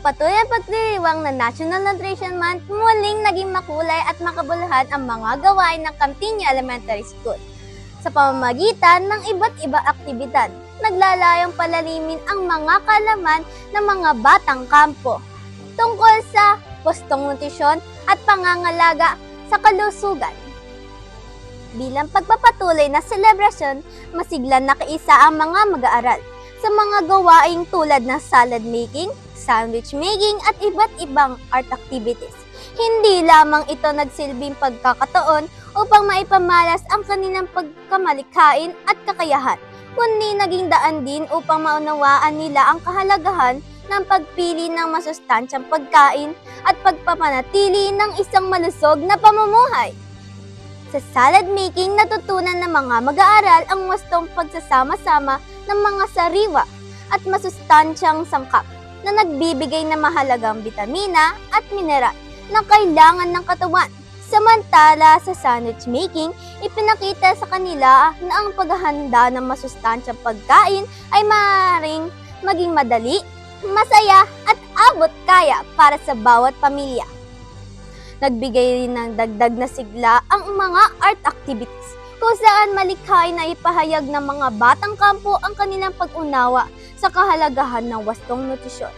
patuloy na pagdiriwang ng National Nutrition Month, muling naging makulay at makabuluhan ang mga gawain ng Campiño Elementary School. Sa pamamagitan ng iba't iba aktibidad, naglalayong palalimin ang mga kaalaman ng mga batang kampo tungkol sa wastong nutrisyon at pangangalaga sa kalusugan. Bilang pagpapatuloy na selebrasyon, masiglang nakiisa ang mga mag-aaral sa mga gawaing tulad ng salad making, sandwich making at iba't ibang art activities. Hindi lamang ito nagsilbing pagkakataon upang maipamalas ang kanilang pagkamalikhain at kakayahan, kundi naging daan din upang maunawaan nila ang kahalagahan ng pagpili ng masustansyang pagkain at pagpapanatili ng isang malusog na pamumuhay. Sa salad making, natutunan ng mga mag-aaral ang wastong pagsasama-sama ng mga sariwa at masustansyang sangkap na nagbibigay ng mahalagang bitamina at mineral na kailangan ng katawan. Samantala sa sandwich making, ipinakita sa kanila na ang paghahanda ng masustansyang pagkain ay maaaring maging madali, masaya at abot kaya para sa bawat pamilya. Nagbigay rin ng dagdag na sigla ang mga art activities kung saan malikhain na ipahayag ng mga batang kampo ang kanilang pag-unawa sa kahalagahan ng wastong nutrisyon.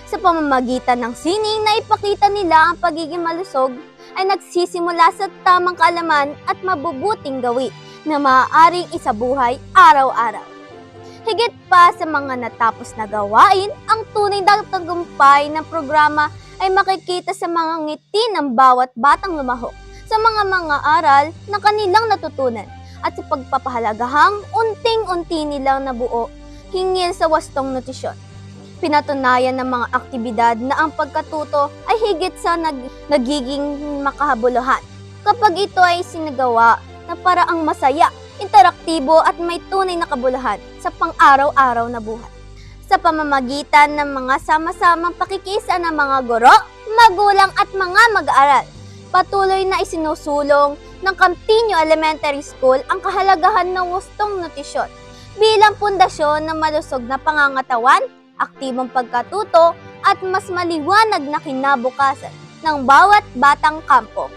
Sa pamamagitan ng sining na ipakita nila ang pagiging malusog ay nagsisimula sa tamang kaalaman at mabubuting gawi na maaaring isabuhay araw-araw. Higit pa sa mga natapos na gawain, ang tunay na tagumpay ng programa ay makikita sa mga ngiti ng bawat batang lumahok sa mga aral na kanilang natutunan at sa pagpapahalagahang unting-unti nilang nabuo hinggil sa wastong nutrisyon. Pinatunayan ng mga aktibidad na ang pagkatuto ay higit sa nagiging makahabuluhan kapag ito ay sinagawa na paraang masaya, interaktibo at may tunay na kabuluhan sa pang-araw-araw na buhay. Sa pamamagitan ng mga sama-samang pakikisa ng mga guro, magulang at mga mag-aaral, patuloy na isinusulong ng Campiño Elementary School ang kahalagahan ng wastong nutrisyon bilang pundasyon ng malusog na pangangatawan, aktibong pagkatuto at mas maliwanag na kinabukasan ng bawat batang kampo.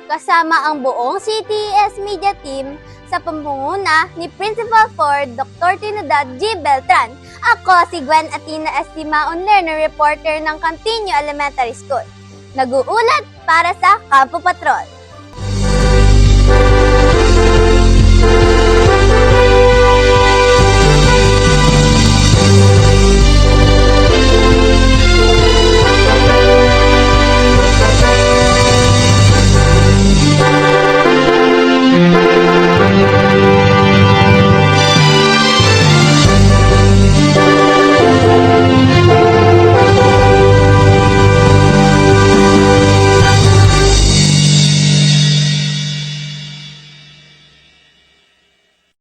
Kasama ang buong CTES Media Team sa pamumuno ni Principal 4 Dr. Trinidad G. Beltran, ako si Gwen Athena Estimaon, learner reporter ng Campiño Elementary School. Nag-uulat para sa Kampo Patrol.